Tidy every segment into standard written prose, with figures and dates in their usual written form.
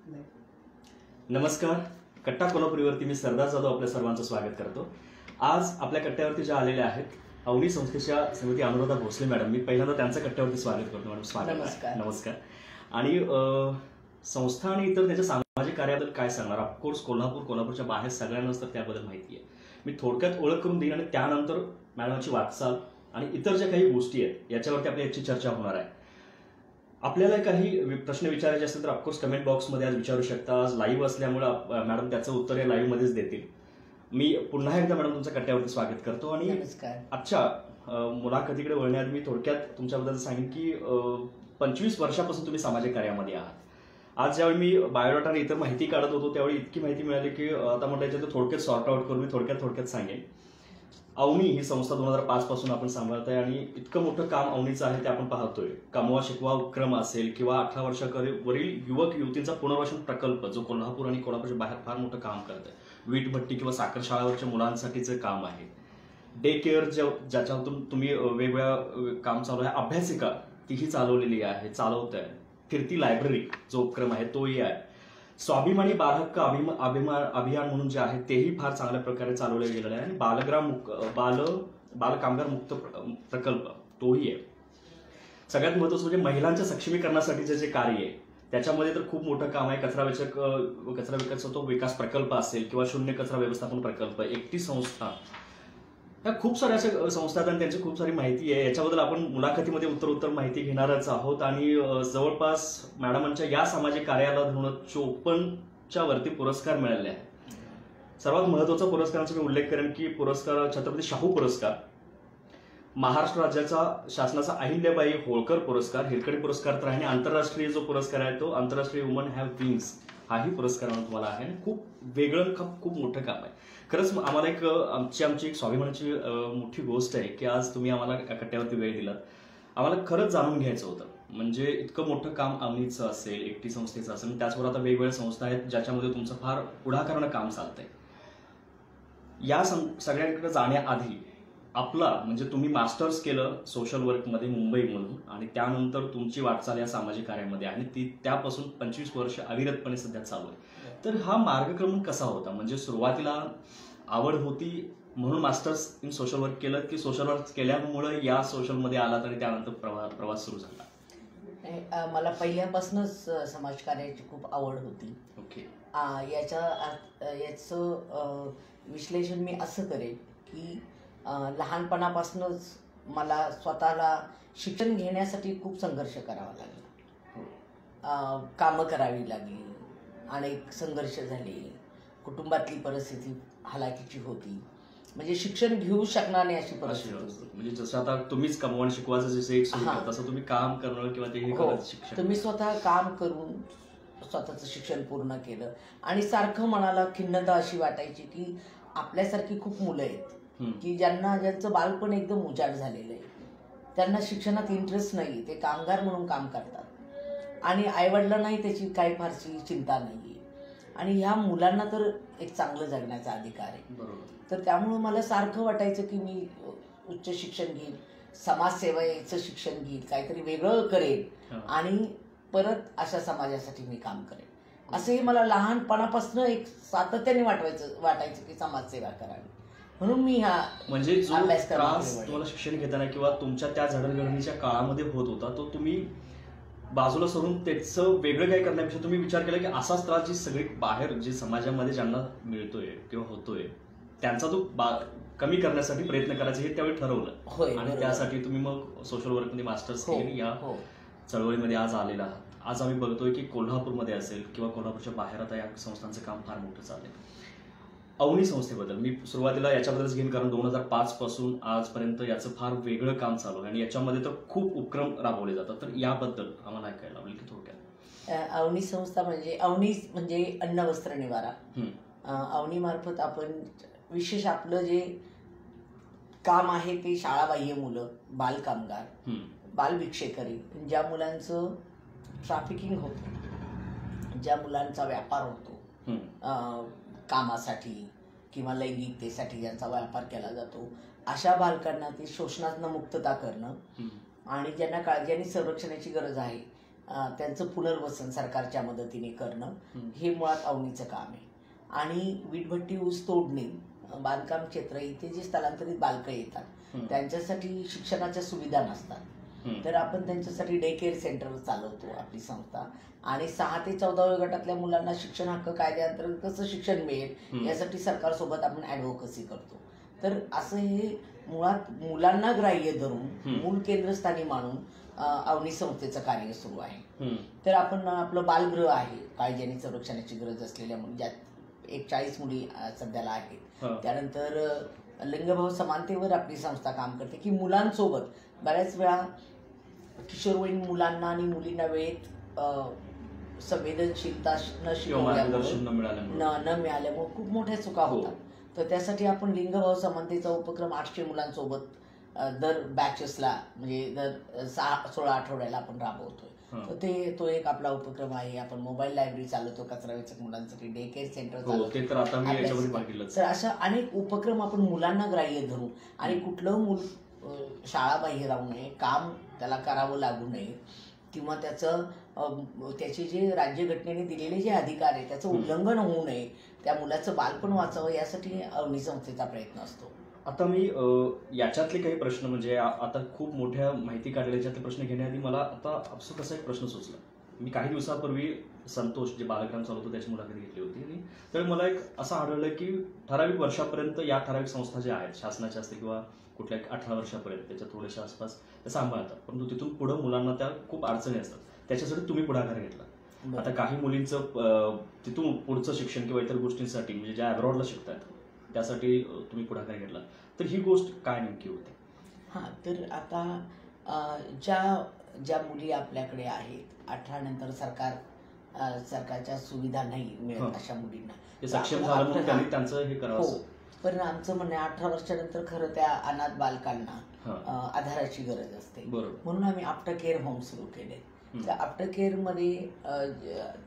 नमस्कार. कट्टा कोल्हापुरीवरती मी सरदार जाधव आपल्या सर्वांचं स्वागत करतो. आज आपल्या कट्ट्यावरती ज्या आलेल्या आहेत अवनी संस्थेच्या श्रीमती अनुराधा भोसले मॅडम, मी पहिल्यांदा त्यांचं कट्ट्यावरती स्वागत करतो. मॅडम स्वागत. नमस्कार. नमस्कार. आणि संस्था आणि इतर त्याच्या सामाजिक कार्याबद्दल काय सांगणार? ऑफकोर्स कोल्हापूरच्या बाहेर सगळ्यांनाच तर त्याबद्दल माहिती आहे. मी थोडक्यात ओळख करून देईन आणि त्यानंतर मॅडमची वाटचाल आणि इतर ज्या काही गोष्टी आहेत याच्यावरती आपली याची चर्चा होणार आहे. आपल्याला काही प्रश्न विचारायचे असतील तर ऑफकोर्स कमेंट बॉक्समध्ये आज विचारू शकता. आज लाईव्ह असल्यामुळे मॅडम त्याचं उत्तर हे लाईव्ह मध्येच देतील. मी पुन्हा एकदा मॅडम तुमचं कट्ट्यावरती स्वागत करतो. आणि आजच्या मुलाखतीकडे वळण्याआधी मी थोडक्यात तुमच्याबद्दल सांगेन की 25 वर्षापासून तुम्ही सामाजिक कार्यामध्ये आहात. आज ज्यावेळी मी बायोडाटा आणि इतर माहिती काढत होतो त्यावेळी इतकी माहिती मिळाली की आता म्हटलं याच्यात थोडक्यात सॉर्ट आउट करून मी थोडक्यात सांगेन. अवनी ही संस्था 2005 पासून आपण सांभाळताय आणि इतकं मोठं काम अवनीचं आहे ते आपण पाहतोय. कमवा शिकवा उपक्रम असेल किंवा 18 वर्षावरील युवक युवतींचा पुनर्वसन प्रकल्प जो कोल्हापूर आणि कोल्हापूरच्या बाहेर फार मोठं काम करत आहे. वीटभट्टी किंवा साखर शाळावरच्या मुलांसाठीचं काम आहे. डे केअर ज्याच्यातून तुम्ही वेगवेगळ्या काम चालू आहे. अभ्यासिका तीही चालवलेली आहे, चालवत आहे. फिरती लायब्ररी जो उपक्रम आहे तोही आहे. स्वाभिमानी बालहक्क अभियान म्हणून जे आहे तेही फार चांगल्या प्रकारे चालवले गेलेलं आहे. आणि बाल कामगार मुक्त प्रकल्प तोही आहे. सगळ्यात महत्त्वाचं म्हणजे महिलांच्या सक्षमीकरणासाठीचे जे कार्य आहे त्याच्यामध्ये तर खूप मोठं काम आहे. कचरा विकासाचा तो विकास प्रकल्प असेल किंवा शून्य कचरा व्यवस्थापन प्रकल्प, एकटी संस्था, ह्या खूप साऱ्या अशा संस्था आहेत आणि त्यांची खूप सारी माहिती आहे. याच्याबद्दल आपण मुलाखतीमध्ये उत्तर माहिती घेणारच आहोत. आणि जवळपास मॅडमांच्या या सामाजिक कार्याला 54च्या वरती पुरस्कार मिळाले आहेत. सर्वात महत्वाचा पुरस्कारांचा मी उल्लेख करेन की पुरस्कार छत्रपती शाहू पुरस्कार, महाराष्ट्र राज्याचा शासनाचा अहिल्याबाई होळकर पुरस्कार, हिरकणी पुरस्कार तर आहे. आणि आंतरराष्ट्रीय जो पुरस्कार आहे तो आंतरराष्ट्रीय वुमन हॅव विंग्स हाही पुरस्कार तुम्हाला आहे. आणि खूप वेगळं खूप मोठं काम आहे. खरंच आम्हाला आमची एक स्वाभिमानाची मोठी गोष्ट आहे की आज तुम्ही आम्हाला कट्ट्यावरती वेळ दिलात. आम्हाला खरंच जाणून घ्यायचं होतं म्हणजे इतकं मोठं काम अवनीचं असेल, एकटी संस्थेचं असेल, त्याचबरोबर आता वेगवेगळ्या संस्था आहेत ज्याच्यामध्ये तुमचं फार पुढाकारानं काम चालतंय. या सगळ्यांकडे जाण्याआधी आपला म्हणजे तुम्ही मास्टर्स केलं सोशल वर्कमध्ये मुंबईमधून आणि त्यानंतर तुमची वाटचाल या सामाजिक कार्यामध्ये आणि ती त्यापासून 25 वर्ष अविरतपणे सध्या चालू आहे. तर हा मार्गक्रमण कसा होता? म्हणजे सुरुवातीला आवड होती म्हणून मास्टर्स इन सोशल वर्क केलं की सोशल वर्क केल्यामुळे या सोशलमध्ये आलात आणि त्यानंतर प्रवास सुरू झाला? मला पहिल्यापासूनच समाजकार्याची खूप आवड होती. ओके. याचं विश्लेषण मी असं करेन की लहानपणापासूनच मला स्वतःला शिक्षण घेण्यासाठी खूप संघर्ष करावा लागला. कामं करावी लागली, अनेक संघर्ष झाले, कुटुंबातली परिस्थिती हलाखीची होती, म्हणजे शिक्षण घेऊ शकणार नाही अशी परिस्थिती होती. म्हणजे जसं आता तुम्हीच कमवून शिकवायचं जसं एक तसं तुम्ही काम करणं किंवा ते शिक्षण तुम्ही स्वतः काम करून स्वतःचं शिक्षण पूर्ण केलं. आणि सारखं मनाला खिन्नता अशी वाटायची की आपल्यासारखी खूप मुलं आहेत की ज्यांचं बालपण एकदम उजाड झालेलं आहे, त्यांना शिक्षणात इंटरेस्ट नाही, ते कामगार म्हणून काम करतात आणि आईवडिलांनाही त्याची काही फारशी चिंता नाही. आणि ह्या मुलांना तर एक चांगलं जगण्याचा अधिकार आहे. बरोबर. तर त्यामुळं मला सारखं वाटायचं की मी उच्च शिक्षण घेईन, समाजसेवेचं शिक्षण घेईन, काहीतरी वेगळं करेन आणि परत अशा समाजासाठी मी काम करेन. असंही मला लहानपणापासून एक सातत्याने वाटायचं की समाजसेवा करावी. म्हणून मी म्हणजे जो त्रास तुम्हाला शिक्षण घेताना किंवा तुमच्या त्या जडणघडणीच्या काळामध्ये होत होता तो तुम्ही बाजूला सोडून त्याचं वेगळं काय करण्यापेक्षा तुम्ही विचार केला की असाच त्रास जी सगळी बाहेर जे समाजामध्ये ज्यांना मिळतोय किंवा होतोय त्यांचा तो कमी करण्यासाठी प्रयत्न करायचे हे त्यावेळी ठरवलं. आणि त्यासाठी तुम्ही मग सोशल वर्कमध्ये मास्टर्स केली, या चळवळीमध्ये आज आलेला आहात. आज आम्ही बघतोय की कोल्हापूरमध्ये असेल किंवा कोल्हापूरच्या बाहेर आता या संस्थांचं काम फार मोठं चाललंय. अवनी संस्थेबद्दल मी सुरुवातीला याच्याबद्दलच घेईन कारण 2005 पासून आजपर्यंत याचं फार वेगळं काम चालू आहे आणि याच्यामध्ये तर खूप उपक्रम राबवले जातात. तर याबद्दल आम्हाला ऐकायला आवडेल की थोडक्यात. अवनी संस्था म्हणजे अन्न वस्त्र निवारा. अवनी मार्फत आपण विशेष आपलं जे काम आहे ते शाळाबाह्य मुलं, बाल कामगार, बाल भिक्षेकरी, ज्या मुलांचं ट्रॅफिकिंग होतं, ज्या मुलांचा व्यापार होतो कामासाठी किंवा लैंगिकतेसाठी ज्यांचा व्यापार केला जातो, अशा बालकांना ते शोषणातनं मुक्तता करणं आणि ज्यांना काळजी आणि संरक्षणाची गरज आहे त्यांचं पुनर्वसन सरकारच्या मदतीने करणं हे मुळात अवनीचं काम आहे. आणि वीटभट्टी, ऊस तोडणी, बांधकाम क्षेत्र इथे जे स्थलांतरित बालकं येतात त्यांच्यासाठी शिक्षणाच्या सुविधा नसतात, तर आपण त्यांच्यासाठी डे केअर सेंटर चालवतो आपली संस्था. आणि 6 ते 14व्या गटातल्या मुलांना शिक्षण हक्क कायद्याअंतर्गत कसं शिक्षण मिळेल यासाठी सरकारसोबत आपण ॲडव्होकसी करतो. तर असं हे मुळात मुलांना ग्राह्य धरून मूळ केंद्रस्थानी मानून अवनी संस्थेचं कार्य सुरू आहे. तर आपण आपलं बालगृह आहे, काळजी आणि संरक्षणाची गरज असलेल्या मुली, ज्यात 40 मुली सध्याला आहेत. त्यानंतर लिंगभाव समानतेवर आपली संस्था काम करते की मुलांसोबत बऱ्याच वेळा किशोरवयीन मुलांना आणि मुलींना वेळेत संवेदनशीलता न मिळाल्यामुळे खूप मोठ्या चुका होतात. तर त्यासाठी आपण लिंगभाव समानतेचा उपक्रम 800 मुलांसोबत दर बॅचेसला म्हणजे दर 16 आठवड्याला आपण राबवतोय. तर तो एक आपला उपक्रम आहे. आपण मोबाईल लायब्ररी चालवतो कचरा वेचक मुलांसाठी, डे केअर सेंटर चालवतो. तर अशा अनेक उपक्रम आपण मुलांना ग्राह्य धरून आणि कुठलं मूल शाळा बाहेर राहू नये, काम त्याला करावं लागू नये किंवा त्याचे जे राज्यघटनेने दिलेले जे अधिकार आहे त्याचं उल्लंघन होऊ नये, त्या मुलाचं बालपण वाचावं यासाठी अवनी संस्थेचा प्रयत्न असतो. आता मी याच्यातले काही प्रश्न म्हणजे आता खूप मोठ्या माहिती काढल्याच्यातले प्रश्न घेण्याआधी मला आता आपसूक असा एक प्रश्न सुचला. मी काही दिवसापूर्वी संतोष जे बालग्राम चालवतो त्याची मुलाखत घेतली होती आणि तर मला एक असं आढळलं की ठराविक वर्षापर्यंत या ठराविक संस्था ज्या आहेत शासनाच्या असते किंवा कुठल्या 18 वर्षापर्यंत त्याच्या थोड्याशा आसपास त्या सांभाळतात, परंतु तिथून पुढं मुलांना त्या खूप अडचणी असतात. त्याच्यासाठी तुम्ही पुढाकार घेतला. आता काही मुलींचं तिथून पुढचं शिक्षण किंवा इतर गोष्टींसाठी म्हणजे ज्या अब्रॉडला शिकतात त्यासाठी तुम्ही पुढाकार घेतला, तर ही गोष्ट काय नेमकी होती? तर आता ज्या मुली आपल्याकडे आहेत 18 नंतर सरकारच्या सुविधा नाही मिळत अशा मुलींना सक्षम झालं म्हणून त्यांनी त्यांचं हे करावं. पण आमचं म्हणणं 18 वर्षानंतर खरं त्या अनाथ बालकांना आधाराची गरज असते, म्हणून आम्ही आफ्टर केअर होम सुरू केले. त्या आफ्टर केअर मध्ये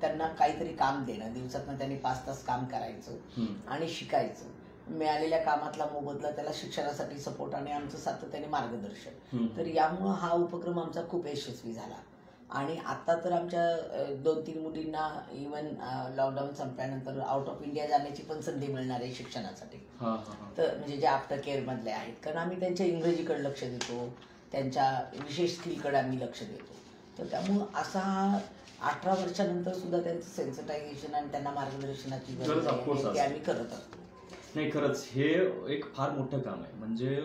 त्यांना काहीतरी काम देणं, दिवसातनं त्यांनी 5 तास काम करायचं आणि शिकायचं. मिळालेल्या कामातला मोबदला त्याला शिक्षणासाठी सपोर्ट आणि आमचं सातत्याने मार्गदर्शन. तर यामुळं हा उपक्रम आमचा खूप यशस्वी झाला. आणि आता तर आमच्या 2-3 मुलींना इव्हन लॉकडाऊन संपल्यानंतर आउट ऑफ इंडिया जाण्याची पण संधी मिळणार आहे शिक्षणासाठी. तर म्हणजे जे आफ्टर केअर मधले आहेत, कारण आम्ही त्यांच्या इंग्रजीकडे लक्ष देतो, त्यांच्या विशेष स्किलकडे आम्ही लक्ष देतो. तर त्यामुळं असा 18 वर्षानंतर सुद्धा त्यांचं सेन्सिटायझेशन आणि त्यांना मार्गदर्शनाची गरज आहे ते आम्ही करत असतो. नाही, खरंच हे एक फार मोठं काम आहे. म्हणजे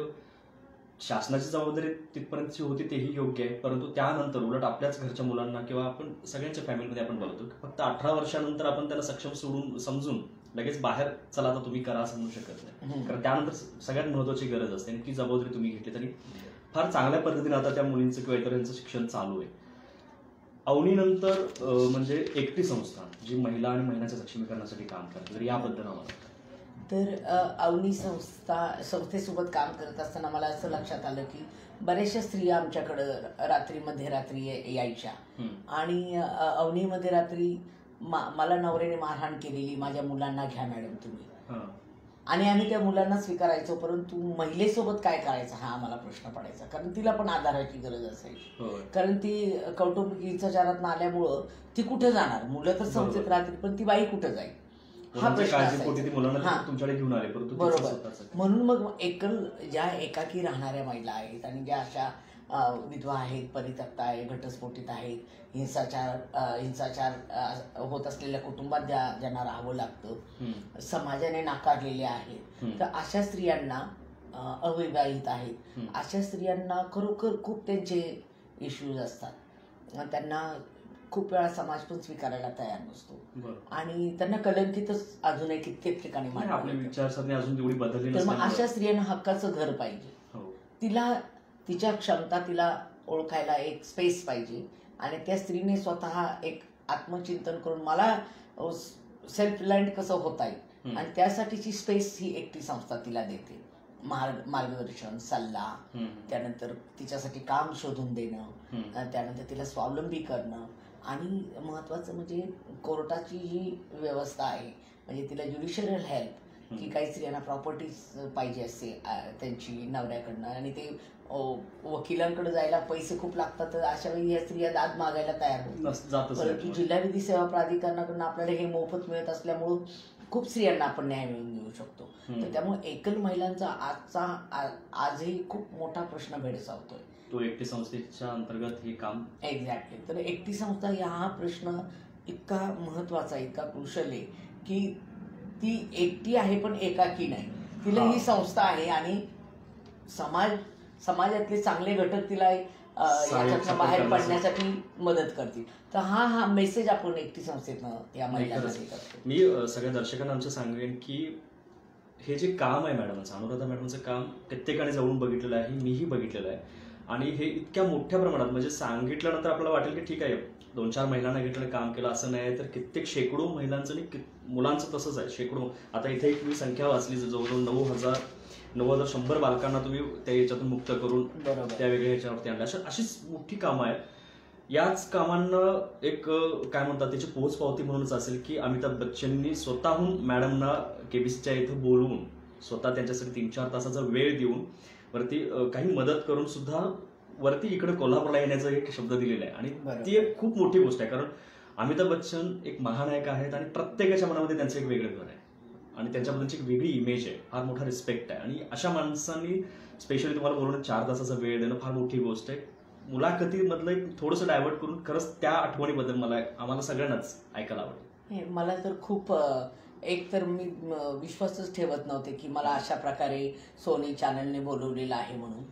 शासनाची जबाबदारी तिथपर्यंतची होती तेही योग्य आहे, परंतु त्यानंतर उलट आपल्याच घरच्या मुलांना किंवा आपण सगळ्यांच्या फॅमिलीमध्ये आपण बघतो की फक्त 18 वर्षानंतर आपण त्याला सक्षम समजून लगेच बाहेर चला आता तुम्ही करा असं म्हणू शकत नाही. कारण त्यानंतर सगळ्यात महत्वाची गरज असते आणि ती जबाबदारी तुम्ही घेतली आणि फार चांगल्या पद्धतीने आता त्या मुलींचं किंवा इतरांचं शिक्षण चालू आहे. अवनीनंतर म्हणजे एकटी संस्था जी महिला आणि महिलांच्या सक्षमीकरणासाठी काम करते, तर याबद्दल आम्हाला तर अवनी संस्थेसोबत काम करत असताना मला असं लक्षात आलं की बऱ्याचशा स्त्रिया आमच्याकडं मध्यरात्री यायच्या आणि अवनी मध्यरात्री मला नवऱ्याने मारहाण केलेली, माझ्या मुलांना घ्या मॅडम तुम्ही, आणि आम्ही त्या मुलांना स्वीकारायचो. परंतु महिलेसोबत काय करायचं हा आम्हाला प्रश्न पडायचा, कारण तिला पण आधाराची गरज असायची. कारण ती कौटुंबिक हिंसाचारात आल्यामुळं ती कुठे जाणार, मुलं तर संस्थेत राहतील पण ती बाई कुठे जाईल हा प्रश्न तुमच्याकडे घेऊन आले. बरोबर. म्हणून मग ज्या एकाकी राहणाऱ्या महिला आहेत आणि ज्या अशा विधवा आहेत, परित्यक्ता आहे, घटस्फोटित आहेत, हिंसाचार होत असलेल्या कुटुंबात ज्यांना राहावं लागतं, समाजाने नाकारलेले आहेत, तर अशा स्त्रियांना, अविवाहित आहेत अशा स्त्रियांना खरोखर खूप त्यांचे इश्यूज असतात. त्यांना खूप वेळा समाज पण स्वीकारायला तयार नसतो आणि त्यांना कलंकितच अजूनही कित्येक ठिकाणी तर मग अशा स्त्रियांना हक्काचं घर पाहिजे, तिच्या क्षमता तिला ओळखायला एक स्पेस पाहिजे आणि त्या स्त्रीने स्वतः एक आत्मचिंतन करून मला सेल्फ रिलायंट कसं होता येईल आणि त्यासाठीची स्पेस ही एकटी संस्था तिला देते. मार्गदर्शन, सल्ला, त्यानंतर तिच्यासाठी काम शोधून देणं, त्यानंतर तिला स्वावलंबी करणं आणि महत्वाचं म्हणजे कोर्टाची जी व्यवस्था आहे म्हणजे तिला ज्युडिशियल हेल्प की काही स्त्रियांना प्रॉपर्टीज पाहिजे असते त्यांची नवऱ्याकडनं, आणि ते वकिलांकडे जायला पैसे खूप लागतात, तर अशा वेळी या स्त्रिया दाद मागायला तयार होतात. परंतु जिल्हा विधी सेवा प्राधिकरणाकडून आपल्याला हे मोफत मिळत असल्यामुळं खूप स्त्रियांना आपण न्याय मिळवून देऊ शकतो. तर त्यामुळे एकल महिलांचा आजही खूप मोठा प्रश्न भेडसावतोय. तो एकटी संस्थेच्या अंतर्गत हे काम. एक्झॅक्टली. तर एकटी संस्था हा प्रश्न इतका महत्वाचा, इतका क्रुशल आहे की ती एकटी आहे पण एकाकी नाही. तिला ही संस्था आहे आणि समाजातले चांगले घटक तिला याच्यातनं बाहेर पडण्यासाठी मदत करतील. तर हा मेसेज आपण एकटी संस्थेतनं या महिलांना करतो. मी सगळ्या दर्शकांना आमचं सांगेन की हे जे काम आहे मॅडमचं, अनुराधा मॅडमचं काम प्रत्येकाने जाऊन बघितलेलं आहे, मीही बघितलेलं आहे. आणि हे इतक्या मोठ्या प्रमाणात म्हणजे सांगितल्यानंतर आपल्याला वाटेल की ठीक आहे 2-4 महिलांना घेतलं काम केलं, असं नाही. तर कित्येक शेकडो महिलांचं आणि मुलांचं तसंच आहे, शेकडो. आता इथे एक मी संख्या वाचली, जवळजवळ 9,100 बालकांना तुम्ही त्या याच्यातून मुक्त करून त्या वेगळ्या ह्याच्यावरती आणल्या. अशीच मोठी कामं आहेत. याच कामांना एक काय म्हणतात त्याची पोचपावती म्हणूनच असेल की अमिताभ बच्चननी स्वतःहून मॅडमना केबीसीच्या इथं बोलवून स्वतः त्यांच्यासाठी 3-4 तासाचा वेळ देऊन वरती काही मदत करून सुद्धा वरती इकडे कोल्हापूरला येण्याचा एक शब्द दिलेला आहे. आणि ती एक खूप मोठी गोष्ट आहे, कारण अमिताभ बच्चन एक महानायक आहेत आणि प्रत्येकाच्या मनामध्ये त्यांचं एक वेगळं घर आहे आणि त्यांच्याबद्दलची एक वेगळी इमेज आहे, फार मोठा रिस्पेक्ट आहे. आणि अशा माणसांनी स्पेशली तुम्हाला बोलून 4 तासाचा वेळ देणं फार मोठी गोष्ट आहे. मुलाखतीमधलं एक थोडंसं डायव्हर्ट करून खरंच त्या आठवणीबद्दल आम्हाला सगळ्यांनाच ऐकायला आवडेल. मला तर खूप एक तर मी विश्वासच ठेवत नव्हते की मला अशा प्रकारे सोनी चॅनलने बोलवलेलं आहे म्हणून.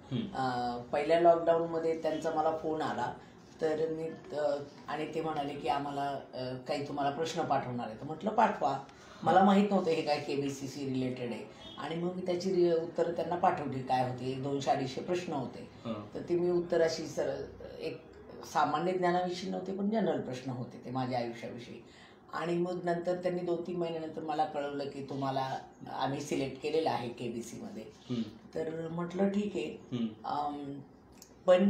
पहिल्या लॉकडाऊनमध्ये त्यांचा मला फोन आला, तर मी आणि ते म्हणाले की आम्हाला काही तुम्हाला प्रश्न पाठवणार आहे. तर म्हटलं पाठवा. मला माहीत नव्हतं हे काय KBCC रिलेटेड आहे. आणि मग मी त्याची उत्तरं त्यांना पाठवली. काय होते 200-250 प्रश्न होते. तर ते मी उत्तर अशी एक सामान्य ज्ञानाविषयी नव्हते पण जनरल प्रश्न होते ते माझ्या आयुष्याविषयी. आणि मग नंतर त्यांनी 2-3 महिन्यानंतर मला कळवलं की तुम्हाला आम्ही सिलेक्ट केलेलं आहे KBCमध्ये. तर म्हटलं ठीक आहे. पण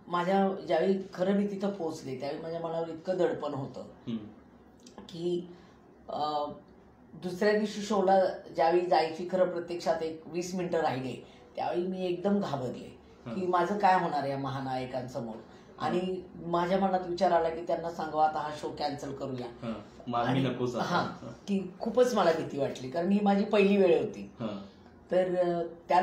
माझ्या ज्यावेळी खरं मी तिथं पोहोचले त्यावेळी माझ्या मनावर इतकं दडपण होतं की दुसऱ्या दिवशी शोला ज्यावेळी जायची खरं प्रत्यक्षात 20 मिनिटं राहिले त्यावेळी मी एकदम घाबरले की माझं काय होणार या महानायकांसमोर. आणि माझ्या मनात विचार आला की त्यांना सांगावं आता हा शो कॅन्सल करूया. की खूपच मला भीती वाटली, कारण ही माझी पहिली वेळ होती. तर त्या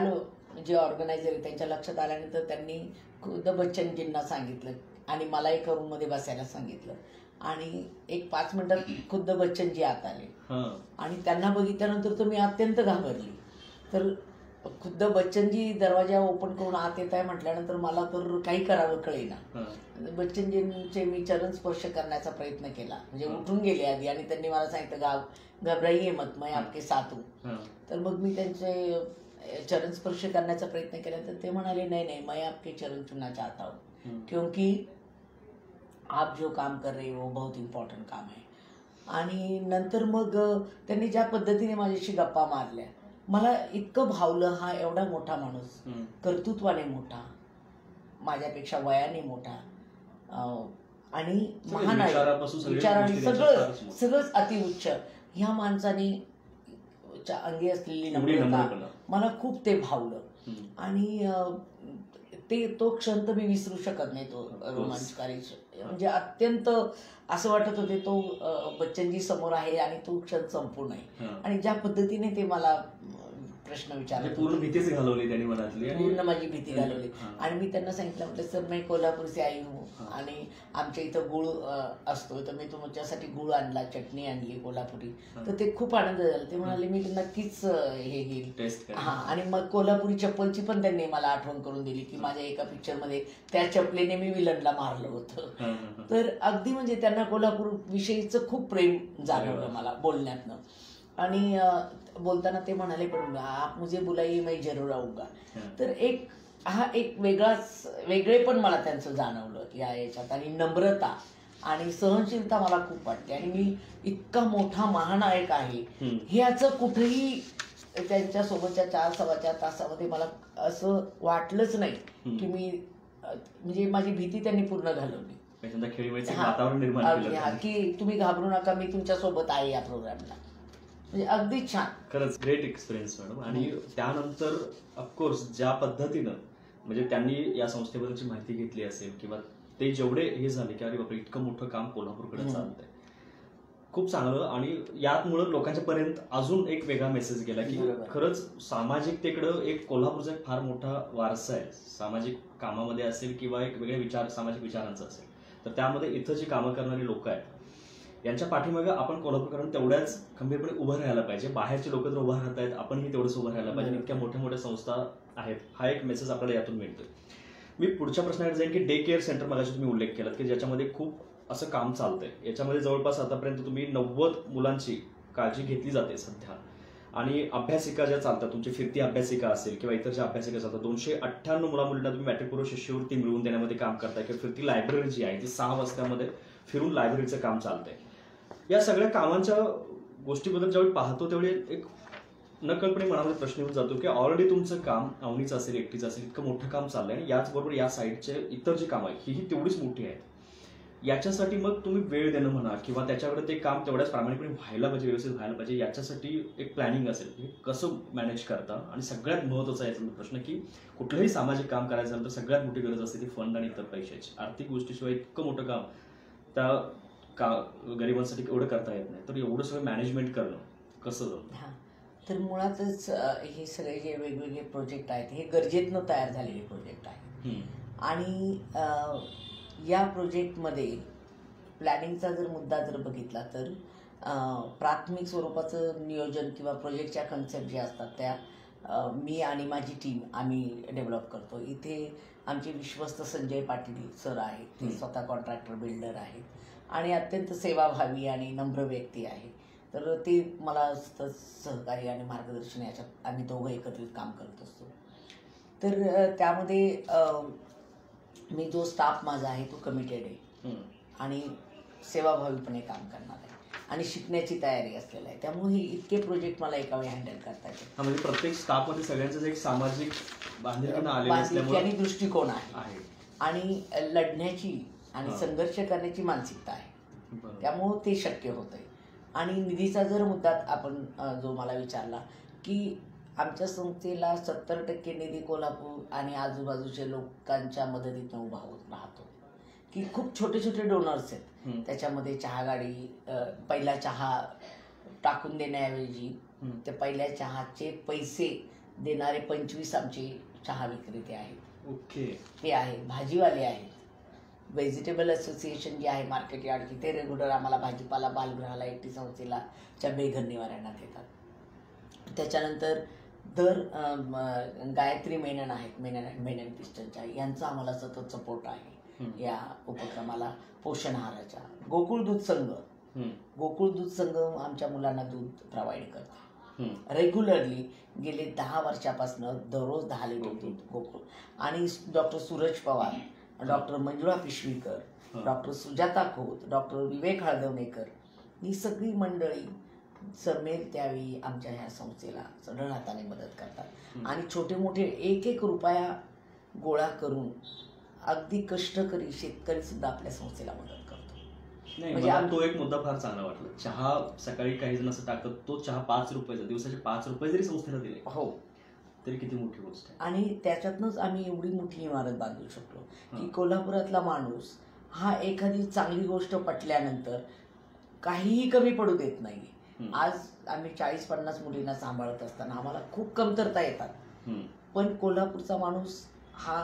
जे ऑर्गनायझर आहे त्यांच्या लक्षात आल्यानंतर त्यांनी खुद्द बच्चनजींना सांगितलं आणि मला एका रूम मध्ये बसायला सांगितलं. आणि एक 5 मिनिटात खुद्द बच्चनजी आत आले आणि त्यांना बघितल्यानंतर तर मी अत्यंत घाबरली. तर खुद्द बच्चनजी दरवाजा ओपन करून आत येत आहे म्हटल्यानंतर मला तर काही करावं कळेना. बच्चनजींचे मी चरण स्पर्श करण्याचा प्रयत्न केला, म्हणजे उठून गेले आधी आणि त्यांनी मला सांगितलं घबराईये मत, मैं आपके साथ हूं. तर मग मी त्यांचे चरण स्पर्श करण्याचा प्रयत्न केला तर ते म्हणाले नहीं मैं आपके चरण छूना चाहता हूँ क्योंकि आप जो काम कर रहे हो वो बहुत इम्पॉर्टंट काम है. आणि नंतर मग त्यांनी ज्या पद्धतीने माझ्याशी गप्पा मारल्या मला इतकं भावलं. हा एवढा मोठा माणूस, कर्तृत्वाने मोठा, माझ्यापेक्षा वयाने मोठा आणि महानायक, विचाराने सगळंच अतिउच्च, ह्या माणसाने अंगी असलेली नम्रता मला खूप ते भावलं. आणि तो क्षण तर मी विसरू शकत नाही. तो रोमांचकारी म्हणजे अत्यंत असं वाटत होते तो बच्चनजी समोर आहे आणि तो क्षण संपूर्ण आहे. आणि ज्या पद्धतीने ते मला प्रश्न विचारले, पूर्ण भीतीच घालवली त्यांनी मनातली, पूर्ण माझी भीती घालवली. आणि मी त्यांना सांगितलं म्हटलं सर मी कोल्हापूरचे आई हूँ आणि आमच्या इथं गुळ असतो तर मी तुमच्यासाठी गुळ आणला, चटणी आणली कोल्हापुरी. तर ते खूप आनंद झाला. ते म्हणाले मी नक्कीच हे घेईल. आणि मग कोल्हापुरी चप्पलची पण त्यांनी मला आठवण करून दिली की माझ्या एका पिक्चरमध्ये त्या चपलेने मी विलनला मारलं होतं. तर अगदी म्हणजे त्यांना कोल्हापूर विषयीचं खूप प्रेम जाणवलं मला बोलण्यातनं. आणि बोलताना ते म्हणाले पण आप मुझे बुलाइए मैं जरूर आऊंगा. तर हा एक वेगळे पण मला त्यांचं जाणवलं या याच्यात. आणि नम्रता आणि सहनशीलता मला खूप वाटते. आणि मी इतका मोठा महानायक आहे ह्याचं कुठेही त्यांच्या सोबतच्या 4-4.25 तासामध्ये मला असं वाटलंच नाही की मी म्हणजे माझी भीती त्यांनी पूर्ण घालवली. वातावरण निर्माण केलं की तुम्ही घाबरू नका, मी तुमच्या सोबत आहे या प्रोग्रामला. म्हणजे अगदी छान. खरंच ग्रेट एक्सपिरियन्स मॅडम. आणि त्यानंतर ऑफकोर्स ज्या पद्धतीनं म्हणजे त्यांनी या संस्थेबद्दलची माहिती घेतली असेल किंवा ते जेवढे हे झाले की अरे बापरे इतकं मोठं काम कोल्हापूरकडे चालतंय, खूप चांगलं. आणि यामुळं लोकांच्या पर्यंत अजून एक वेगळा मेसेज गेला की खरंच सामाजिकतेकडं एक कोल्हापूरचा एक फार मोठा वारसा आहे. सामाजिक कामामध्ये असेल किंवा एक वेगळे विचार सामाजिक विचारांचा असेल तर त्यामध्ये इथं जी कामं करणारी लोक आहेत यांच्या पाठीमागे आपण कोल्हापूरकरांना तेवढ्याच खंबीरपणे उभं राहायला पाहिजे. बाहेरचे लोक जर उभं राहत आहेत आपणही तेवढंच उभं राहायला पाहिजे. इतक्या मोठ्या मोठ्या संस्था आहेत, हा एक मेसेज आपल्याला यातून मिळतोय. मी पुढच्या प्रश्नाकडे जाईन की डे केअर सेंटर मगाशी तुम्ही उल्लेख केलात की ज्याच्यामध्ये खूप असं काम चालतंय. याच्यामध्ये जवळपास आतापर्यंत तुम्ही 90 मुलांची काळजी घेतली जाते सध्या. आणि अभ्यासिका ज्या चालतात तुमची फिरती अभ्यासिका असेल किंवा इतर ज्या अभ्यासिका चालतात 298 मुलामुलींना तुम्ही मॅट्रिकपूर्व शिष्यवृत्ती मिळवून देण्यामध्ये काम करताय किंवा फिरती लायब्ररी जी आहे ती 6 वाजतामध्ये फिरून लायब्ररीचं काम चालतंय. या सगळ्या कामांच्या गोष्टीबद्दल ज्यावेळी पाहतो त्यावेळी एक नकळपणे मनामध्ये प्रश्न येऊन जातो की ऑलरेडी तुमचं काम अवनीचं असेल एकटीचं असेल इतकं मोठं काम चाललंय आणि याचबरोबर या साईडचे इतर जी कामं आहेत ही तेवढीच मोठी आहेत. याच्यासाठी मग तुम्ही वेळ देणं म्हणा किंवा त्याच्याकडे ते काम तेवढ्याच प्रामाणिकपणे व्हायला पाहिजे, व्यवस्थित व्हायला पाहिजे, याच्यासाठी एक प्लॅनिंग असेल हे कसं मॅनेज करता. आणि सगळ्यात महत्त्वाचा याचा प्रश्न की कुठलंही सामाजिक काम करायचं झालं तर सगळ्यात मोठी गरज असते ती फंड आणि इतर पैशाची. आर्थिक गोष्टीशिवाय इतकं मोठं काम त्या गरिबांसाठी एवढं करता येत नाही. तर एवढं सगळं मॅनेजमेंट करणं कसं जातं? तर मुळातच हे सगळे जे वेगवेगळे प्रोजेक्ट आहेत हे गरजेतनं तयार झालेले प्रोजेक्ट आहेत. आणि या प्रोजेक्टमध्ये प्लॅनिंगचा जर मुद्दा जर बघितला तर प्राथमिक स्वरूपाचं नियोजन किंवा प्रोजेक्टच्या कन्सेप्ट ज्या असतात त्या मी आणि माझी टीम आम्ही डेव्हलप करतो. इथे आमचे विश्वस्त संजय पाटील सर आहेत, ते स्वतः कॉन्ट्रॅक्टर बिल्डर आहेत आणि अत्यंत सेवाभावी आणि नम्र व्यक्ती आहे. तर ते मला सहकार्य आणि मार्गदर्शन याच्यात आम्ही दोघं एकत्रित काम करत असतो. तर त्यामध्ये मी जो स्टाफ माझा आहे तो कमिटेड आहे आणि सेवाभावीपणे काम करणार आहे आणि शिकण्याची तयारी असलेला आहे. त्यामुळे हे इतके प्रोजेक्ट मला एका वेळी हँडल करता येतात. म्हणजे प्रत्येक स्टाफमध्ये सगळ्यांचं एक सामाजिक बांधिलकी आणि दृष्टिकोन आहे आणि लढण्याची आणि संघर्ष करण्याची मानसिकता आहे. त्यामुळं ते शक्य होतंय. आणि निधीचा जर मुद्दा आपण जो मला विचारला की आमच्या संस्थेला 70% निधी कोल्हापूर आणि आजूबाजूच्या लोकांच्या मदतीतून उभा होत राहतो. की खूप छोटे छोटे डोनर्स आहेत. त्याच्यामध्ये चहा गाडी, पहिला चहा टाकून देण्याऐवजी ते पहिल्या चहाचे पैसे देणारे 25 आमचे चहा विक्रेते आहेत. ओके. ते आहेत. भाजीवाले आहेत. व्हेजिटेबल असोसिएशन जे आहे मार्केट यार्ड ते रेग्युलर आम्हाला भाजीपाला बालगृहाला एकटी संस्थेला च्या बेघर निवारणात देतात. त्याच्यानंतर दर गायत्री मेनन आहेत, मेनन पिस्टनच्या, यांचा आम्हाला सतत सपोर्ट आहे या उपक्रमाला. पोषण आहाराच्या गोकुळ दूध संघ आमच्या मुलांना दूध प्रोव्हाइड करतो रेग्युलरली. गेले 10 वर्षापासून दररोज 10 लिटर दूध गोकुळ. आणि डॉक्टर सूरज पवार, डॉक्टर मंजुळा पिशवीकर, डॉक्टर सुजाता खोत, डॉक्टर विवेक हळदवणेकर, ही सगळी मंडळी जमेल त्यावेळी आमच्या ह्या संस्थेला सढळ हाताने मदत करतात. आणि छोटे मोठे 1-1 रुपया गोळा करून अगदी कष्टकरी शेतकरी सुद्धा आपल्या संस्थेला मदत करतो. म्हणजे तो एक मुद्दा फार चांगला वाटला. चहा सकाळी काही जण असं टाकतात, तो चहा 5 रुपयाचा, दिवसाचे 5 रुपये जरी संस्थेला दिले हो तरी किती मोठी गोष्ट आहे. आणि त्याच्यातनंच आम्ही एवढी मोठी इमारत बांधू शकलो की कोल्हापुरातला माणूस हा एखादी चांगली गोष्ट पटल्यानंतर काहीही कमी पडू देत नाही. आज आम्ही 40-50 मुलींना सांभाळत असताना आम्हाला खूप कमतरता येतात, पण कोल्हापूरचा माणूस हा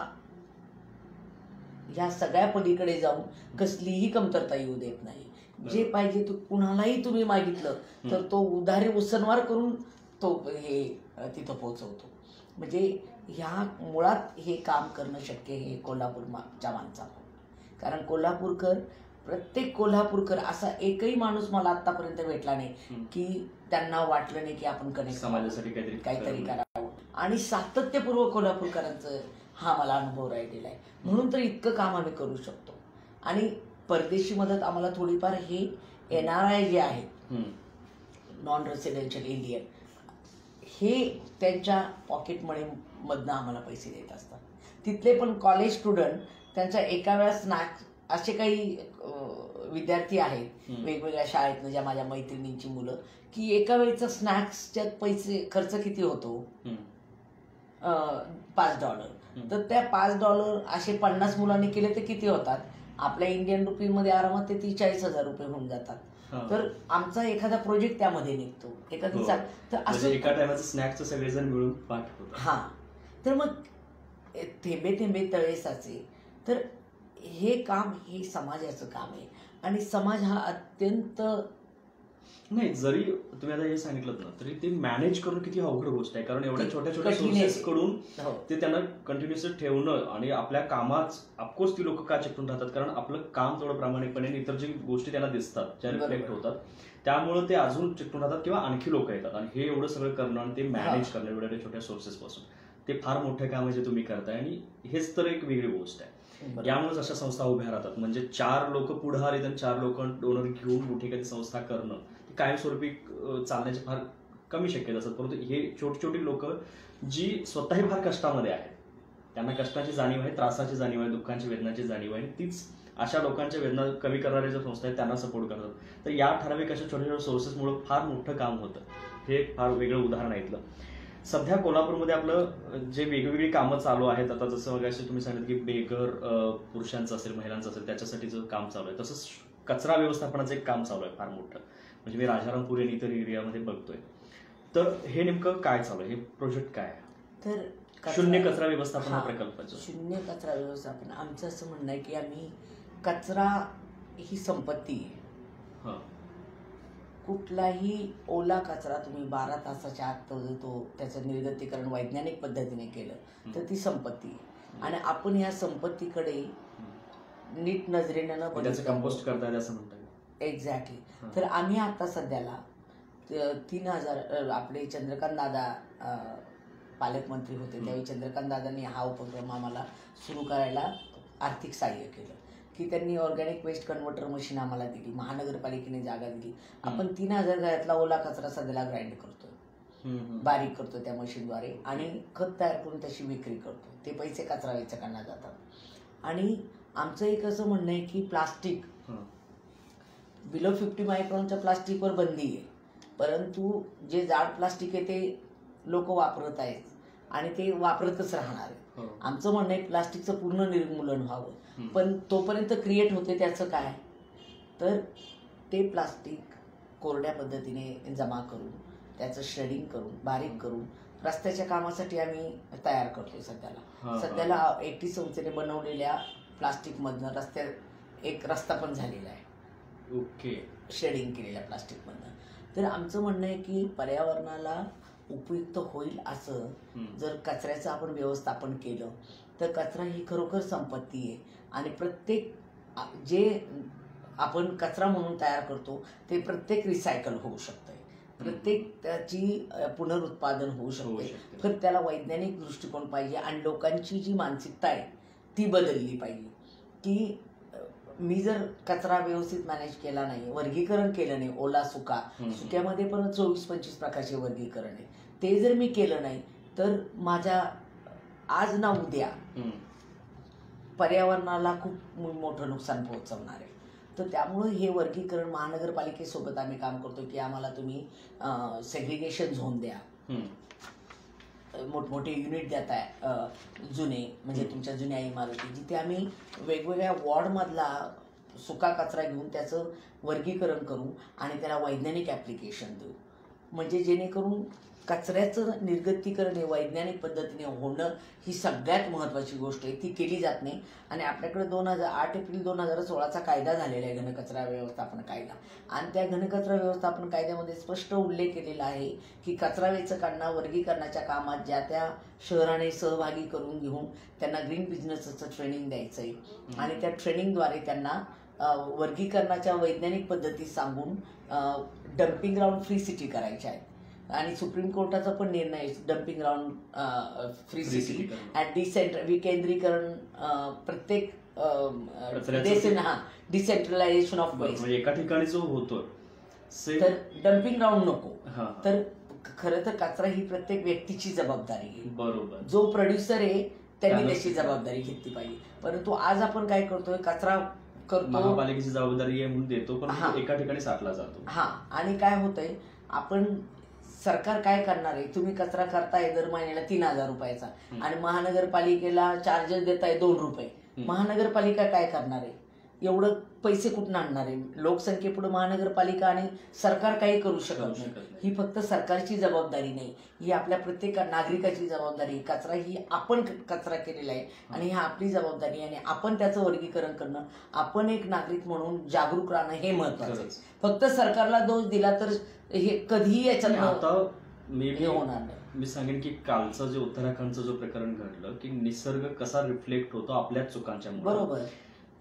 ह्या सगळ्या पलीकडे जाऊन कसलीही कमतरता येऊ देत नाही. जे पाहिजे तो कुणालाही तुम्ही मागितलं तर तो उधारी उसनवार करून तो हे तिथं पोहोचवतो. म्हणजे ह्या मुळात हे काम करणं शक्य हे कोल्हापूरच्या माणसाला. कारण प्रत्येक कोल्हापूरकर असा एकही माणूस मला आतापर्यंत भेटला नाही की त्यांना वाटलं नाही की आपण कनेक्ट समाजासाठी काहीतरी करावं. आणि सातत्यपूर्वक कोल्हापूरकरांचं हा मला अनुभव राहिलेला आहे. म्हणून तर इतकं काम आम्ही करू शकतो. आणि परदेशी मदत आम्हाला थोडीफार हे NRI जे आहेत, नॉन रेसिडेन्शियल इंडियन, हे त्यांच्या पॉकेट मनीमधनं आम्हाला पैसे देत असतात. तिथले पण कॉलेज स्टुडंट त्यांच्या एका वेळा स्नॅक्स असे काही विद्यार्थी आहेत वेगवेगळ्या शाळेतनं, ज्या माझ्या मैत्रिणींची मुलं, की एका वेळेचा स्नॅक्सच्यात पैसे खर्च किती होतो, $5. तर त्या $5 असे 50 मुलांनी केले तर किती होतात, आपल्या इंडियन रुपीमध्ये आरामात ते 30-40 हजार रुपये होऊन जातात. तर आमचा एखादा प्रोजेक्ट त्यामध्ये निघतो एखादी. तर असं एका टायमाचं स्नॅक्सचं सगळेजण मिळून पाठ होतं. हा, तर मग थेंबे थेंबे तळे साचे. तर हे काम हे समाजाचं काम आहे आणि समाज हा अत्यंत नाही, जरी तुम्ही आता हे सांगितलं ना तरी ते मॅनेज करणं किती अवघड गोष्ट आहे. कारण एवढ्या छोट्या छोट्या सोर्सेस कडून ते त्यांना कंटिन्युअसली ठेवणं आणि आपल्या कामात ऑफकोर्स ती लोक का चिकटून राहतात, कारण आपलं काम तेवढं प्रामाणिकपणे इतर जी गोष्टी त्यांना दिसतात, ज्या रिफ्लेक्ट होतात, त्यामुळे ते अजून चिकटून राहतात किंवा आणखी लोक येतात. आणि हे एवढं सगळं करणं आणि ते मॅनेज करणं एवढ्या छोट्या सोर्सेस पासून, ते फार मोठं काम आहे जे तुम्ही करताय. आणि हेच तर एक वेगळी गोष्ट आहे. यामुळेच अशा संस्था उभ्या राहतात. म्हणजे 4 लोक पुढे आले तर 4 लोक डोनर घेऊन मोठी एखादी संस्था करणं कायमस्वरूपी चालण्याचे फार कमी शक्यता असतात. परंतु हे छोटी छोटी लोक जी स्वतःही फार कष्टामध्ये आहेत, त्यांना कष्टाची जाणीव आहे, त्रासाची जाणीव आहे, दुःखांची वेदनाची जाणीव आहे, तीच अशा लोकांच्या वेदना कमी करणाऱ्या ज्या संस्था आहेत त्यांना सपोर्ट करतात. तर या ठराविक अशा छोट्या छोट्या सोर्सेसमुळे फार मोठं काम होतं. हे फार वेगळं उदाहरण ऐकलं. सध्या कोल्हापूरमध्ये आपलं जे वेगवेगळी कामं चालू आहेत, आता जसं मगाशी तुम्ही सांगितलं की बेघर पुरुषांचं असेल, महिलांचं असेल, त्याच्यासाठीचं काम चालू आहे. तसंच कचरा व्यवस्थापनाचं एक काम चालू आहे फार मोठं. म्हणजे मी राजारामपुरी आणि इतर एरियामध्ये बघतोय. तर हे नेमकं काय चालू आहे, हे प्रोजेक्ट काय आहे? तर शून्य कचरा व्यवस्थापन प्रकल्पाचं. शून्य कचरा व्यवस्थापन आमचं असं म्हणणं आहे की आम्ही कचरा ही संपत्ती आहे. कुठलाही ओला कचरा तुम्ही 12 तासाच्या आत तो त्याचं निर्गतीकरण वैज्ञानिक पद्धतीने केलं तर ती संपत्ती आहे. आणि आपण या संपत्तीकडे नीट नजरेनं न बघितलं कंपोस्ट करता येईल असं म्हणतात. एक्झॅक्टली. तर आम्ही आता सध्याला 3000 आपले चंद्रकांत दादा पालकमंत्री होते त्यावेळी चंद्रकांत दादांनी हा उपक्रम आम्हाला सुरू करायला आर्थिक सहाय्य केलं की त्यांनी ऑर्गॅनिक वेस्ट कन्व्हर्टर मशीन आम्हाला दिली, महानगरपालिकेने जागा दिली. आपण 3000 घरातला ओला कचरा सध्याला ग्राइंड करतो, बारीक करतो त्या मशीनद्वारे आणि खत तयार करून त्याची विक्री करतो. ते पैसे कचरा वेचकांना जातात. आणि आमचं एक असं म्हणणं आहे की प्लास्टिक बिलो 50 मायक्रॉनच्या प्लास्टिकवर बंदी आहे, परंतु जे जाड प्लास्टिक आहे ते लोक वापरत आहेत आणि ते वापरतच राहणार आहे. आमचं म्हणणं आहे प्लास्टिकचं पूर्ण निर्मूलन व्हावं, पण तोपर्यंत क्रिएट होते त्याचं काय, तर ते प्लास्टिक कोरड्या पद्धतीने जमा करून त्याचं श्रेडिंग करून बारीक करून रस्त्याच्या कामासाठी आम्ही तयार करतोय. सध्याला 80 संस्थेने बनवलेल्या प्लास्टिकमधनं एक रस्ता पण झालेला आहे. ओके. शेडिंग केलेल्या प्लास्टिकमधनं. तर आमचं म्हणणं आहे की पर्यावरणाला उपयुक्त होईल असं जर कचऱ्याचं आपण व्यवस्थापन केलं तर कचरा ही खरोखर संपत्ती आहे. आणि प्रत्येक जे आपण कचरा म्हणून तयार करतो ते प्रत्येक रिसायकल होऊ शकतंय, प्रत्येक त्याची पुनरुत्पादन होऊ शकते. तर त्याला वैज्ञानिक दृष्टिकोन पाहिजे आणि लोकांची जी मानसिकता आहे ती बदलली पाहिजे की मी जर कचरा व्यवस्थित मॅनेज केला नाही, वर्गीकरण केलं नाही, ओला सुका, सुक्यामध्ये पण 24-25 प्रकारचे वर्गीकरण आहे, ते जर मी केलं नाही तर माझ्या आज ना उद्या पर्यावरणाला खूप मोठं नुकसान पोहोचवणार आहे. तर त्यामुळे हे वर्गीकरण महानगरपालिकेसोबत आम्ही काम करतो की आम्हाला तुम्ही सेग्रिगेशन झोन द्या, मोठमोठे युनिट देताय जुने, म्हणजे तुमच्या जुन्या इमारती जिथे आम्ही वेगवेगळ्या वॉर्डमधला सुका कचरा घेऊन त्याचं वर्गीकरण करू आणि त्याला वैज्ञानिक ॲप्लिकेशन देऊ. म्हणजे जेणेकरून कचऱ्याचं निर्गतीकरण हे वैज्ञानिक पद्धतीने होणं ही सगळ्यात महत्त्वाची गोष्ट आहे, ती केली जात नाही. आणि आपल्याकडे 8 एप्रिल 2016चा कायदा झालेला आहे, घनकचरा व्यवस्थापन कायदा. आणि त्या घनकचरा व्यवस्थापन कायद्यामध्ये स्पष्ट उल्लेख केलेला आहे की कचरा वेचकांना वर्गीकरणाच्या कामात ज्या त्या शहराने सहभागी करून घेऊन त्यांना ग्रीन बिझनेसचं ट्रेनिंग द्यायचं आहे आणि त्या ट्रेनिंगद्वारे त्यांना वर्गीकरणाच्या वैज्ञानिक पद्धती सांगून डम्पिंग ग्राउंड फ्री सिटी करायच्या आहेत. आणि सुप्रीम कोर्टाचा पण निर्णय आहे डम्पिंग ग्राउंड फ्री सिटी आणि विकेंद्रीकरण प्रत्येक डिसेंट्रलायझेशन ऑफ वेस्ट. एका ठिकाणी जो होतो तर डम्पिंग ग्राउंड नको. तर खरं तर कचरा ही प्रत्येक व्यक्तीची जबाबदारी आहे. बरोबर. जो प्रोड्युसर आहे त्यांनी त्याची जबाबदारी घेतली पाहिजे. परंतु आज आपण काय करतोय, कचरा करतो, महापालिकेची जबाबदारी आहे म्हणून देतो, पण एका ठिकाणी साठला जातो. आणि काय होतंय, आपण सरकार काय करणार आहे, तुम्ही कचरा करताय दर महिन्याला 3,000 रुपयाचा आणि महानगरपालिकेला चार्जेस देताय 2 रुपये. महानगरपालिका काय करणार आहे, एवढं पैसे कुठून आणणार आहे? लोकसंख्येपुढे महानगरपालिका आणि सरकार काही करू शकत नाही. ही फक्त सरकारची जबाबदारी नाही, ही आपल्या प्रत्येक नागरिकाची जबाबदारी. कचरा ही आपण कचरा केलेला आहे आणि ही आपली जबाबदारी आणि आपण त्याचं वर्गीकरण करणं, आपण एक नागरिक म्हणून जागरूक राहणं हे महत्वाचं आहे. फक्त सरकारला दोष दिला तर हे कधीही याच्यात होणार नाही. मी सांगेन की कालचं जे उत्तराखंडचं जो प्रकरण घडलं की निसर्ग कसा रिफ्लेक्ट होतो आपल्या चुकांच्या, बरोबर.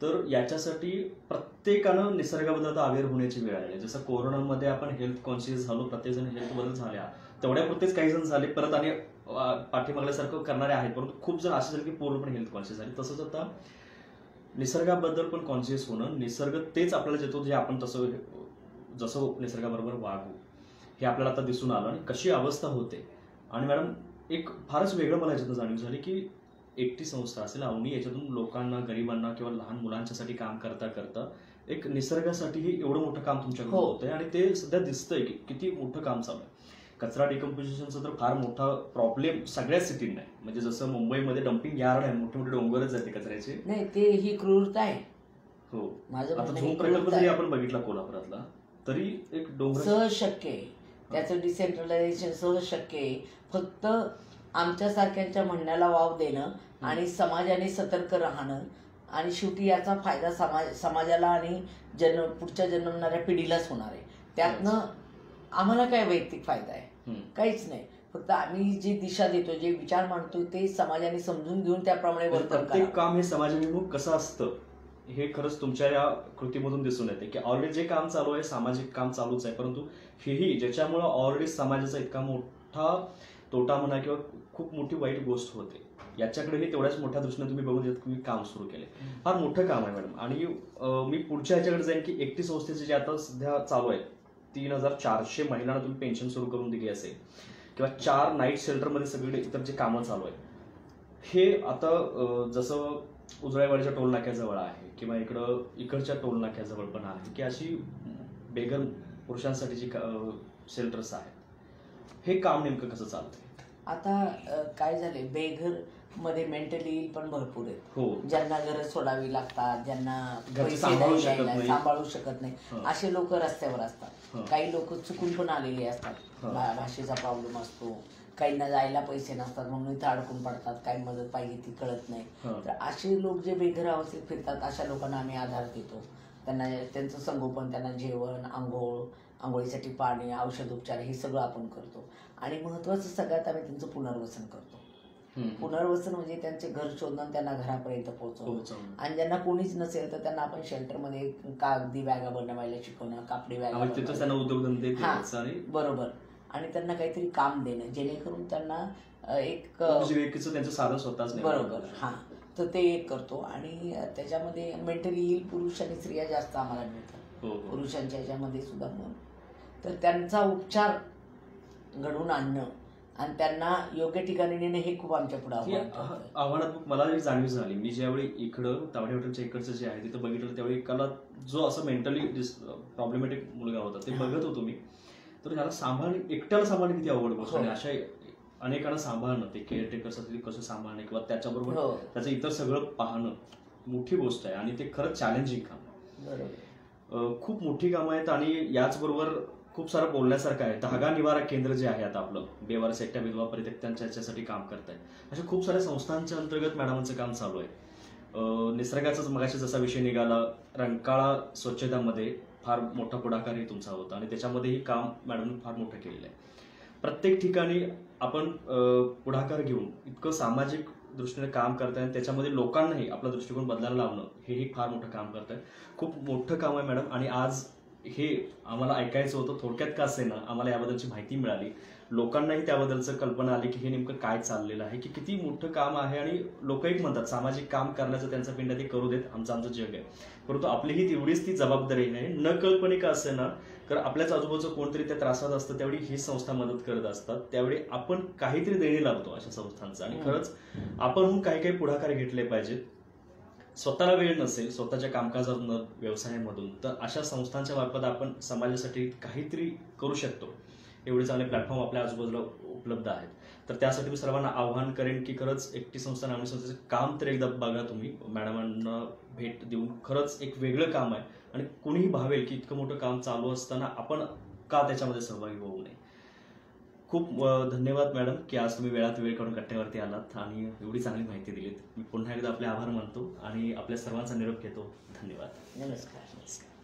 तर याच्यासाठी प्रत्येकानं निसर्गाबद्दल अवेअर होण्याची वेळ आली. जसं कोरोनामध्ये आपण हेल्थ कॉन्शियस झालो, प्रत्येकजण हेल्थ बद्दल झाल्या, तेवढ्यापुरतेच काही जण झाले, परत आणि पाठीमागल्यासारखं करणारे आहेत, परंतु खूप जण असे झाले की पूर्णपणे हेल्थ कॉन्शियस झाले. तसंच आता निसर्गाबद्दल पण कॉन्शियस होणं, निसर्ग तेच आपल्याला देतो जे आपण तसं जसं निसर्गाबरोबर वागू हे आपल्याला आता दिसून आलं आणि कशी अवस्था होते. आणि मॅडम एक फारच वेगळं मला याच्यातून जाणीव झाली की एकटी संस्था असेल अवनी, याच्यातून लोकांना, गरिबांना किंवा लहान मुलांच्यासाठी काम करता करता एक निसर्गासाठीही एवढं मोठं काम तुमच्याकडे होतंय आणि ते सध्या दिसतंय की किती मोठं काम चालू आहे. कचरा डिकम्पोजिशनचा तर फार मोठा प्रॉब्लेम सगळ्याच सिटींना आहे. म्हणजे जसं मुंबईमध्ये डम्पिंग यार्ड आहे, मोठे मोठे डोंगरच जाते कचऱ्याचे. नाही, ते ही क्रूरता आहे. हो, आता झोम प्रकल्प जरी आपण बघितला कोल्हापुरातला तरी एक डोंगर सहज शक्य आहे, त्याचं डिसेंट्रलायझेशन सहज शक्य आहे. फक्त आमच्यासारख्यांच्या म्हणण्याला वाव देणं आणि समाजाने सतर्क राहणं आणि शेवटी याचा फायदा समाजाला आणि पुढच्या जन्मणाऱ्या पिढीलाच होणार आहे. त्यातनं आम्हाला काय वैयक्तिक फायदा आहे? काहीच नाही. फक्त आम्ही जी दिशा देतो, जे विचार मांडतो ते समाजाने समजून घेऊन त्याप्रमाणे वर्तन करावं. प्रत्येक काम हे समाजाभिमुख कसं असतं हे खरंच तुमच्या या कृतीमधून दिसून येते की ऑलरेडी जे काम चालू आहे सामाजिक काम चालूच आहे, परंतु हेही ज्याच्यामुळे ऑलरेडी समाजाचा इतका मोठा तोटा म्हणा किंवा खूप मोठी वाईट गोष्ट होते, याच्याकडेही तेवढ्याच मोठ्या दृष्टीने तुम्ही बघून तुम्ही काम सुरू केले. फार मोठं काम आहे मॅडम. आणि मी पुढच्या ह्याच्याकडे जाईन की एकटी संस्थेचे जे आता सध्या चालू आहे 3,400 महिलांना तुम्ही पेन्शन सुरू करून दिली असेल किंवा 4 नाईट शेल्टरमध्ये सगळे इतर जे कामं चालू आहे, हे आता जसं उजळाईवाडीच्या टोल नाक्याजवळ आहे किंवा इकडच्या टोल नाक्याजवळ पण आहे की अशी बेघर पुरुषांसाठी जी शेल्टर्स आहेत, हे काम नेमकं कसं चालतंय? आता काय झालंय, बेघर मध्ये मेंटली पण भरपूर आहेत. हो, ज्यांना घरं सोडावी लागतात, ज्यांना पैसे सांभाळू शकत नाही, असे लोक रस्त्यावर असतात. काही लोक चुकून पण आलेले असतात, भाषेचा प्रॉब्लेम असतो, काहींना जायला पैसे नसतात म्हणून इथं अडकून पडतात, काही मदत पाहिजे ती कळत नाही. तर असे लोक जे बेघर अवस्थेत फिरतात अशा लोकांना आम्ही आधार देतो. त्यांना त्यांचं संगोपन, त्यांना जेवण, आंघोळीसाठी पाणी, औषध उपचार हे सगळं आपण करतो. आणि महत्वाचं सगळ्यात आम्ही त्यांचं पुनर्वसन करतो. पुनर्वसन म्हणजे त्यांचे घर शोधणं, त्यांना घरापर्यंत पोहोचवणं. आणि ज्यांना कोणीच नसेल तर त्यांना आपण शेल्टरमध्ये कागदी बॅगा बनवायला शिकवणं, कापडी बॅगा, बरोबर. आणि त्यांना काहीतरी काम देणं जेणेकरून त्यांना एक त्यांचं साधन स्वतःच, बरोबर. तर ते एक करतो. आणि त्याच्यामध्ये मेंटली इल पुरुष आणि स्त्रिया जास्त आम्हाला मिळतात, पुरुषांच्या ह्याच्यामध्ये सुद्धा. म्हणून तर त्यांचा उपचार घडवून आणणं आणि त्यांना योग्य ठिकाणी नेणं हे खूप आमच्या पुढे आव्हानात्मक मला जाणीव झाली. मी ज्यावेळी इकडं तावडे हॉटेलच्या इकडचं जे आहे तिथं बघितलं, त्यावेळी एकाला जो असं मेंटली प्रॉब्लेमॅटिक मुलगा होता ते बघत होतो मी. तर त्याला एकट्याला सांभाळणं किती अवघड गोष्ट आणि अशा अनेकांना सांभाळणं, ते केअरटेकरसाठी कसं सांभाळणं किंवा त्याच्याबरोबर त्याचं इतर सगळं पाहणं मोठी गोष्ट आहे आणि ते खरंच चॅलेंजिंग काम आहे. खूप मोठी कामं आहेत आणि याचबरोबर खूप सारं बोलण्यासारखं आहे. धागा निवारा केंद्र जे आहे आता आपलं बेवारस एकट्या विधवा परित्यक्त्यांच्या याच्यासाठी काम करत आहे. अशा खूप साऱ्या संस्थांच्या अंतर्गत मॅडमांचं काम चालू आहे. निसर्गाचाच मगाशी जसा विषय निघाला, रंकाळा स्वच्छतामध्ये फार मोठा पुढाकारही तुमचा होता आणि त्याच्यामध्येही काम मॅडमने फार मोठं केलेलं आहे. प्रत्येक ठिकाणी आपण पुढाकार घेऊन इतकं सामाजिक दृष्टीने काम करताय आणि त्याच्यामध्ये लोकांनाही आपला दृष्टिकोन बदलायला लावणं हेही फार मोठं काम करताय. खूप मोठं काम आहे मॅडम. आणि आज हे आम्हाला ऐकायचं होतं, थोडक्यात का असेल ना आम्हाला याबद्दलची माहिती मिळाली, लोकांनाही त्याबद्दलचं कल्पना आली की हे नेमकं काय चाललेलं आहे, की किती मोठं काम आहे. आणि लोक एक म्हणतात सामाजिक काम करण्याचं त्यांचा पिंड ते करू देत, आमचं जग आहे. परंतु आपलीही तेवढीच ती जबाबदारी नाही, न कल्पने का असे ना, तर आपल्याच आजूबाजूचं कोणतरी त्या त्रासात असतं त्यावेळी ही संस्था मदत करत असतात, त्यावेळी आपण काहीतरी देणी लावतो अशा संस्थांचा. आणि खरंच आपण काही काही पुढाकार घेतले पाहिजेत. स्वतःला वेळ नसेल स्वतःच्या कामकाजातून व्यवसायामधून, तर अशा संस्थांच्या मार्फत आपण समाजासाठी काहीतरी करू शकतो. एवढे चांगले प्लॅटफॉर्म आपल्या आजूबाजूला उपलब्ध आहेत. तर त्यासाठी मी सर्वांना आव्हान करेन की खरंच एकटी संस्था नावानी संस्थेचं काम तर एकदा बघा तुम्ही. मॅडमांना भेट देऊन खरंच एक वेगळं काम आहे आणि कुणीही भावेल की इतकं मोठं काम चालू असताना आपण का त्याच्यामध्ये सहभागी होऊ नये. खूप धन्यवाद मॅडम की आज तुम्ही वेळात वेळ काढून कट्ट्यावरती आलात आणि एवढी चांगली माहिती दिलीत. मी पुन्हा एकदा आपले आभार मानतो आणि आपल्या सर्वांचा निरोप घेतो. धन्यवाद. नमस्कार.